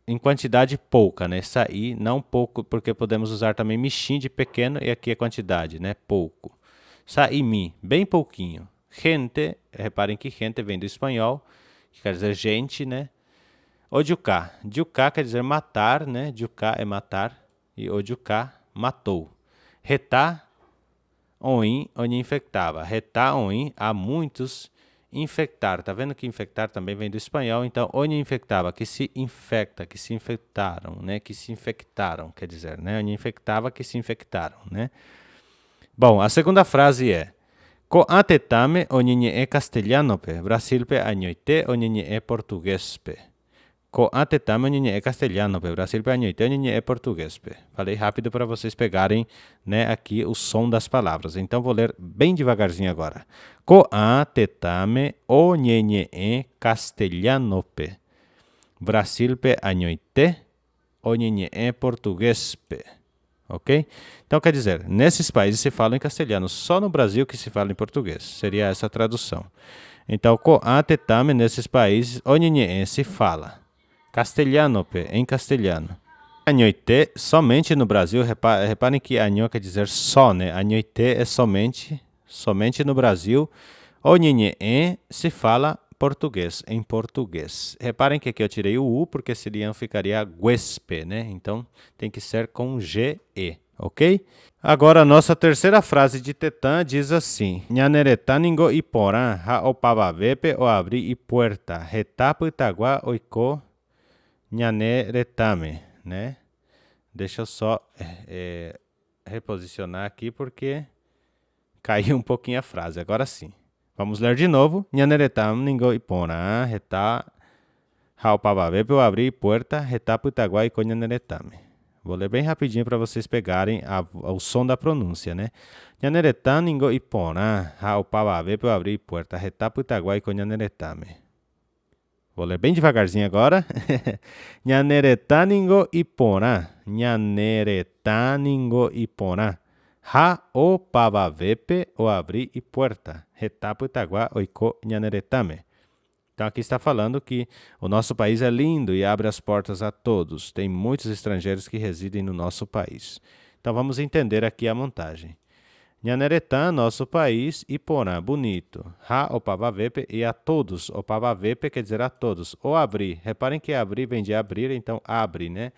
A: em quantidade pouca, né? Saí, não pouco, porque podemos usar também mixim de pequeno e aqui é quantidade, né? Pouco. Saí-mi, bem pouquinho. Gente, reparem que gente vem do espanhol, que quer dizer gente, né? Ojuká. Juká quer dizer matar, né? Juká é matar e ojuká, matou. Retá, oin, onde infectava. Retá, oin, há muitos. Infectar, tá vendo que infectar também vem do espanhol, então onde infectava, que se infecta, que se infectaram, né, que se infectaram, quer dizer, né, onde infectava, que se infectaram, né. Bom, a segunda frase é ko atetame onye é castelhanope, Brasilpe anhoite onye é portuguespe. Ko atetame onye é castelhanope, Brasilpe anhoite onye é portuguespe. Falei rápido para vocês pegarem, né, aqui o som das palavras. Então vou ler bem devagarzinho agora. Ko atetame onye é castelhanope, Brasilpe anhoite onye é portuguespe. Ok? Então quer dizer, nesses países se fala em castelhano, só no Brasil que se fala em português. Seria essa a tradução. Então, ko atetame nesses países, onye se fala castelhanope, em castelhano. Anhoite, somente no Brasil, reparem que anho quer dizer só, né? Anhoite é somente no Brasil. Onye se fala português, em português. Reparem que aqui eu tirei o U, porque senão ficaria guespe, né? Então, tem que ser com G-E, ok? Agora, a nossa terceira frase de Tetã diz assim. Nhaneretaningo iporã ha opavavepe o abri e puerta, retapo itaguá oiko nhaneretame, né? Deixa eu só reposicionar aqui, porque caiu um pouquinho a frase. Agora sim. Vamos ler de novo. Nhaneretam ningo ipona, retá, haupavavepe o abri puerta, retapo itaguá e conhaneretame. Vou ler bem rapidinho para vocês pegarem o som da pronúncia, né? Nhaneretam ningo ipona, haupavavepe o abri puerta, retapo itaguá e conhaneretame. Vou ler bem devagarzinho agora. Nhaneretaningo ipona, nhaneretaningo ipona. Ha o pavavepe o abri e puerta. Retapo itaguá oiko nhaneretame. Então aqui está falando que o nosso país é lindo e abre as portas a todos. Tem muitos estrangeiros que residem no nosso país. Então vamos entender aqui a montagem. Nhaneretã, nosso país, Iporã, bonito. Ha, opavavepe, e a todos. Opavavepe quer dizer a todos. O abrir. Reparem que abrir vem de abrir, então abre, né?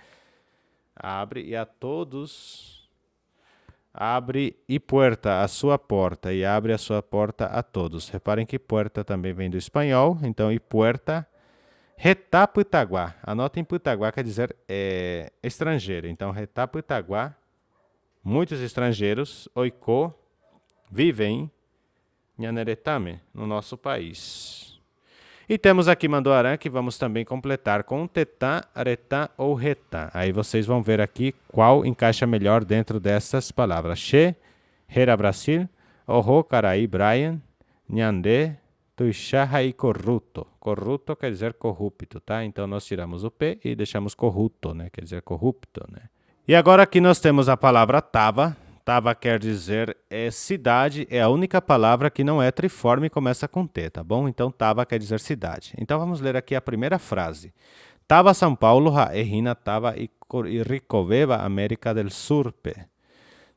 A: Abre e a todos. Abre e puerta, a sua porta. E abre a sua porta a todos. Reparem que puerta também vem do espanhol, então e puerta. Retaputaguá. Anotem, Putaguá quer dizer estrangeiro. Então, Retaputaguá, muitos estrangeiros, oiko, vivem em Nhaneretame, no nosso país. E temos aqui Mandoarã, que vamos também completar com tetã, aretã ou retã. Aí vocês vão ver aqui qual encaixa melhor dentro dessas palavras. Che, Hera Brasil, Oho, Caraí, Brian, Nhandê, Tuixá e corrupto. Corrupto quer dizer corrupto, tá? Então nós tiramos o P e deixamos corrupto, né? Quer dizer corrupto, né? E agora aqui nós temos a palavra tava. Tava quer dizer cidade, é a única palavra que não é triforme e começa com T, tá bom? Então tava quer dizer cidade. Então vamos ler aqui a primeira frase. Tava São Paulo, errina tava e Ricoveva, América del Surpe.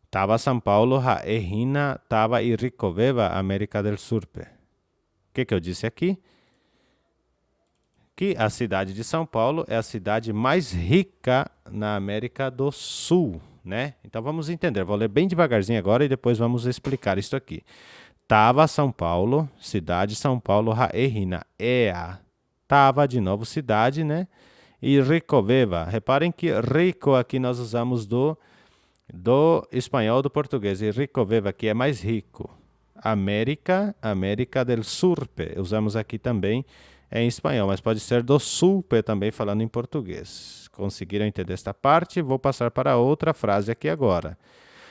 A: Tava São Paulo, errina tava e Ricoveva, América del Surpe. O que eu disse aqui? Que a cidade de São Paulo é a cidade mais rica na América do Sul, né? Então vamos entender. Vou ler bem devagarzinho agora e depois vamos explicar isso aqui. Tava São Paulo, cidade São Paulo, errina, ea. Tava de novo cidade, né? E Ricoveva. Reparem que rico aqui nós usamos do espanhol do português. E Ricoveva aqui é mais rico. América, América del Surpe. Usamos aqui também em espanhol, mas pode ser do Surpe também falando em português. Conseguiram entender esta parte? Vou passar para outra frase aqui agora.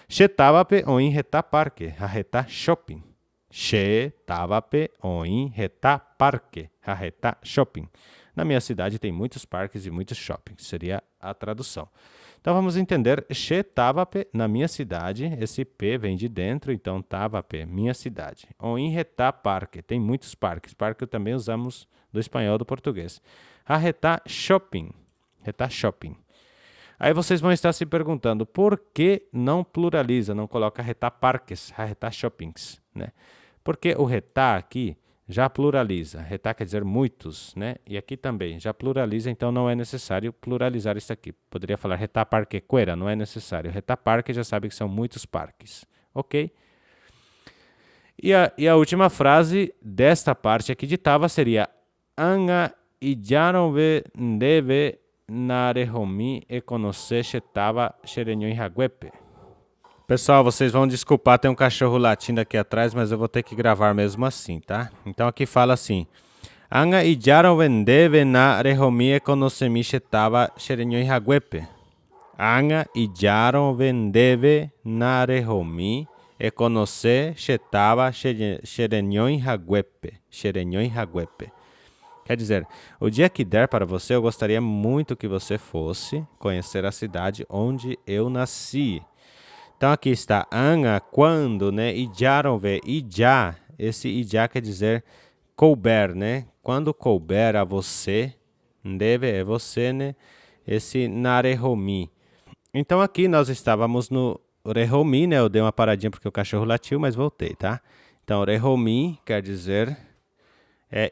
A: Xetavape oin retá parque, a retá shopping. Xetavape oin retá parque, a retá shopping. Na minha cidade tem muitos parques e muitos shoppings, seria a tradução. Então vamos entender, Xetavape, na minha cidade, esse P vem de dentro, então Tavape, minha cidade. Oin retá parque, tem muitos parques, parque também usamos do espanhol do português. A retá shopping, retá shopping. Aí vocês vão estar se perguntando, por que não pluraliza, não coloca retá parques, a retá shoppings, né? Porque o retá aqui já pluraliza, retá quer dizer muitos, né? E aqui também já pluraliza, então não é necessário pluralizar isso aqui. Poderia falar retá parquequera, não é necessário. Retá parque já sabe que são muitos parques, ok? E a última frase desta parte aqui de Tava seria Anga ijaronve deve narehomi e conocer Xetava xerenhoi raguepe. Pessoal, vocês vão desculpar, tem um cachorro latindo aqui atrás, mas eu vou ter que gravar mesmo assim, tá? Então aqui fala assim. Anga ijaron vendeve na rehomi e conosemi Xetava xerenhoi raguepe. Anga ijaron vendeve na rehomi e conocer Xetava xerenhoi raguepe. Xerenhoi raguepe. Quer dizer, o dia que der para você, eu gostaria muito que você fosse conhecer a cidade onde eu nasci. Então aqui está anga, quando, né? Ijaronve, ijá. Esse ijá quer dizer couber, né? Quando couber a você, deve é você, né? Esse narehomi. Então aqui nós estávamos no rehomi, né? Eu dei uma paradinha porque o cachorro latiu, mas voltei, tá? Então rehomi quer dizer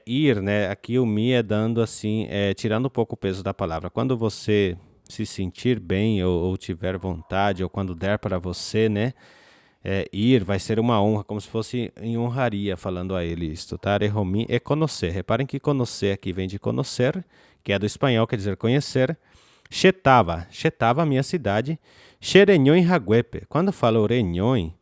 A: ir, né? Aqui o mi é dando assim, tirando um pouco o peso da palavra. Quando você se sentir bem ou tiver vontade, ou quando der para você, né, ir, vai ser uma honra, como se fosse em honraria, falando a ele isto, tá? Rehomi é conhecer. Reparem que conhecer aqui vem de conhecer, que é do espanhol, quer dizer conhecer. Xetava, minha cidade. Xerenhoi raguepe. Quando falo renhoi,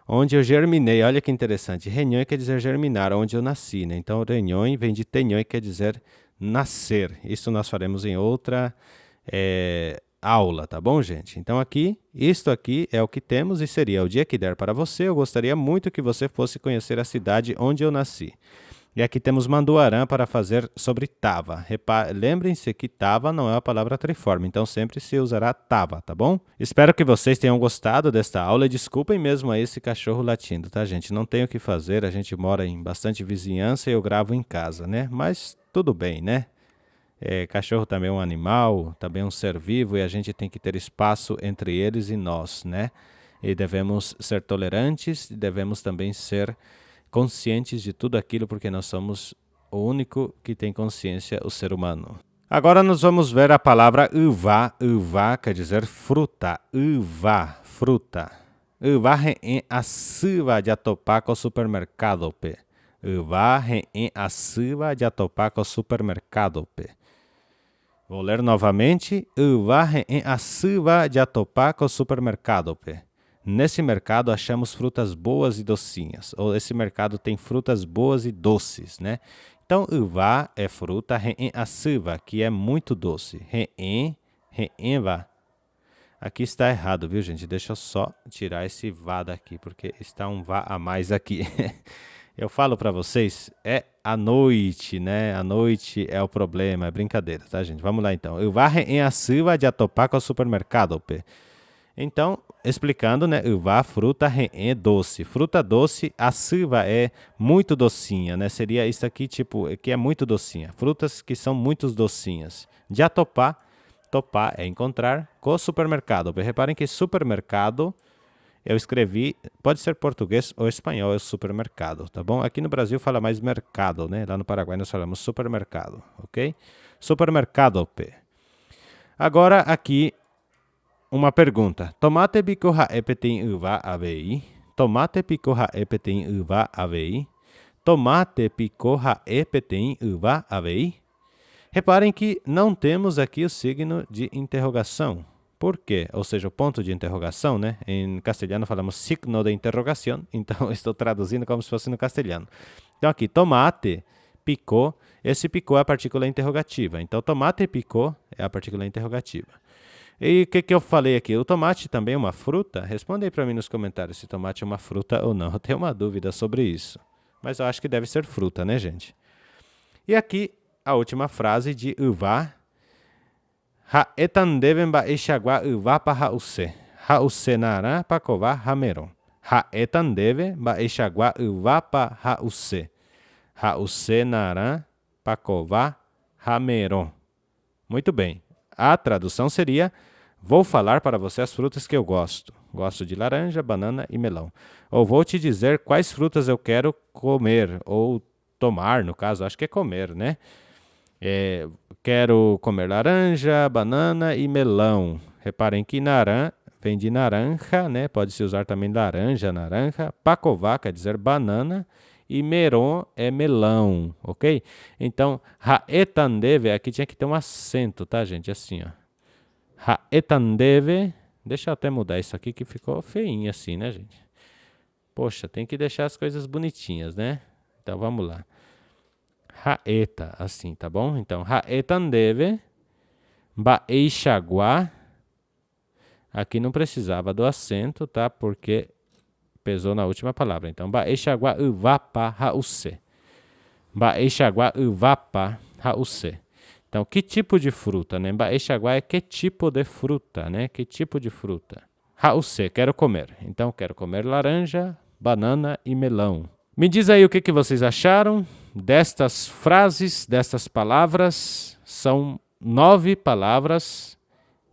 A: onde eu germinei, olha que interessante. Renhoi quer dizer germinar, onde eu nasci, né? Então renhoi vem de tenhoi, quer dizer nascer. Isso nós faremos em outra aula, tá bom, gente? Então aqui, isto aqui é o que temos e seria o dia que der para você. Eu gostaria muito que você fosse conhecer a cidade onde eu nasci. E aqui temos Mandoarã para fazer sobre Tava. Lembrem-se que Tava não é uma palavra triforme, então sempre se usará Tava, tá bom? Espero que vocês tenham gostado desta aula e desculpem mesmo aí esse cachorro latindo, tá, gente? Não tem o que fazer, a gente mora em bastante vizinhança e eu gravo em casa, né? Mas tudo bem, né? Cachorro também é um animal, também é um ser vivo e a gente tem que ter espaço entre eles e nós, né? E devemos ser tolerantes e devemos também ser conscientes de tudo aquilo porque nós somos o único que tem consciência, o ser humano. Agora nós vamos ver a palavra uva. Uva quer dizer fruta. Uva, fruta. Uva é a suva de atopar com o supermercado. Uva re'en asuba jatopá ko supermercado pe. Vou ler novamente. Uva re'en asuba jatopá ko supermercado pe. Nesse mercado achamos frutas boas e docinhas. Ou esse mercado tem frutas boas e doces, né? Então, uva é fruta, re'en asuba, que é muito doce. Re'enva. Aqui está errado, viu, gente? Deixa eu só tirar esse vá daqui, porque está um vá a mais aqui. Eu falo para vocês, é a noite, né? A noite é o problema, é brincadeira, tá, gente? Vamos lá, então. Uva re'en asuba jatopá ko supermercado pe. Então, explicando, né? Uva, fruta, re'en, doce. Fruta doce, asuba é muito docinha, né? Seria isso aqui, tipo, que é muito docinha. Frutas que são muito docinhas. Jatopá, topar é encontrar, com supermercado. Reparem que supermercado, eu escrevi, pode ser português ou espanhol, é supermercado, tá bom? Aqui no Brasil fala mais mercado, né? Lá no Paraguai nós falamos supermercado, ok? Supermercado, P. Agora aqui uma pergunta. Tomate pico haepe tem uva avei? Tomate pico haepe tem uva avei? Tomate pico haepe tem uva avei? Reparem que não temos aqui o signo de interrogação. Por quê? Ou seja, o ponto de interrogação, né? Em castelhano falamos signo de interrogação, então estou traduzindo como se fosse no castelhano. Então aqui, tomate, picou, esse picou é a partícula interrogativa. Então, tomate picou é a partícula interrogativa. E o que eu falei aqui? O tomate também é uma fruta? Responde aí para mim nos comentários se tomate é uma fruta ou não. Eu tenho uma dúvida sobre isso. Mas eu acho que deve ser fruta, né, gente? E aqui, a última frase de uva. Haetan deben baishagwa uva pa hause. Hause nara pa kova hameron. Haetan deve baishagwa uva pa hause. Hause nara pa kova hameron. Muito bem. A tradução seria: vou falar para você as frutas que eu gosto. Gosto de laranja, banana e melão. Ou vou te dizer quais frutas eu quero comer ou tomar, no caso, acho que é comer, né? Quero comer laranja, banana e melão. Reparem que naran vem de naranja, né? Pode-se usar também laranja, naranja. Pacová quer dizer banana. E meron é melão, ok? Então, haetandeve, aqui tinha que ter um acento, tá, gente? Assim, ó. Haetandeve, deixa eu até mudar isso aqui que ficou feinho assim, né, gente? Poxa, tem que deixar as coisas bonitinhas, né? Então, vamos lá. Haeta, assim, tá bom? Então, haetandeve, baeixagua. Aqui não precisava do acento, tá? Porque pesou na última palavra. Então, baeixagua uvapa hause. Baeixagua uvapa hause. Então, que tipo de fruta, né? Baeixagua é que tipo de fruta, né? Que tipo de fruta? Hause, quero comer. Então, quero comer laranja, banana e melão. Me diz aí o que vocês acharam destas frases, destas palavras. São 9 palavras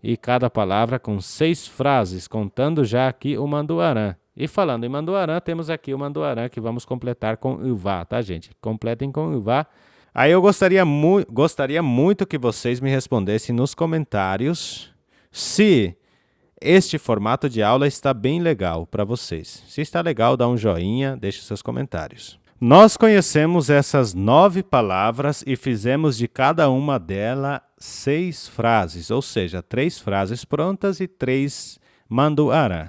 A: e cada palavra com 6 frases, contando já aqui o manduarã. E falando em manduarã, temos aqui o manduarã que vamos completar com uvá, tá, gente? Completem com uvá. Aí eu gostaria muito que vocês me respondessem nos comentários se este formato de aula está bem legal para vocês. Se está legal, dá um joinha, deixe seus comentários. Nós conhecemos essas 9 palavras e fizemos de cada uma delas 6 frases, ou seja, 3 frases prontas e 3 manduarã.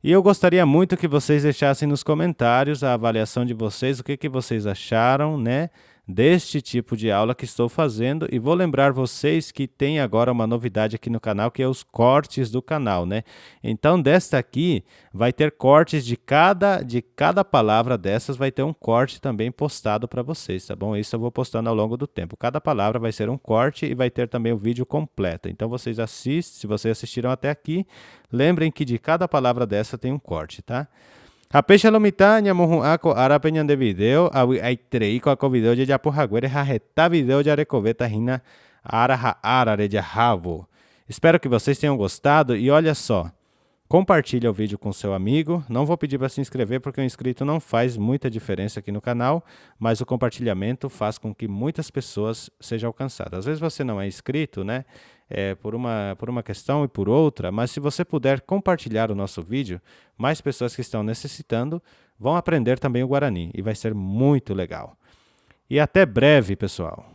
A: E eu gostaria muito que vocês deixassem nos comentários a avaliação de vocês, o que vocês acharam, né, deste tipo de aula que estou fazendo. E vou lembrar vocês que tem agora uma novidade aqui no canal, que é os cortes do canal, né? Então, desta aqui, vai ter cortes de cada palavra dessas, vai ter um corte também postado para vocês, tá bom? Isso eu vou postando ao longo do tempo. Cada palavra vai ser um corte e vai ter também o vídeo completo. Então, vocês assistem, se vocês assistiram até aqui, lembrem que de cada palavra dessa tem um corte, tá? Hape shalomita nyamuhu ako arapenyan de video awi aitrei ko ako video de japuhaguere haheta video de arecoveta hina ara de jahavo. Espero que vocês tenham gostado e olha só, compartilhe o vídeo com seu amigo. Não vou pedir para se inscrever porque o inscrito não faz muita diferença aqui no canal, mas o compartilhamento faz com que muitas pessoas sejam alcançadas. Às vezes você não é inscrito, né? Por uma questão e por outra, mas se você puder compartilhar o nosso vídeo, mais pessoas que estão necessitando vão aprender também o Guarani e vai ser muito legal. E até breve, pessoal!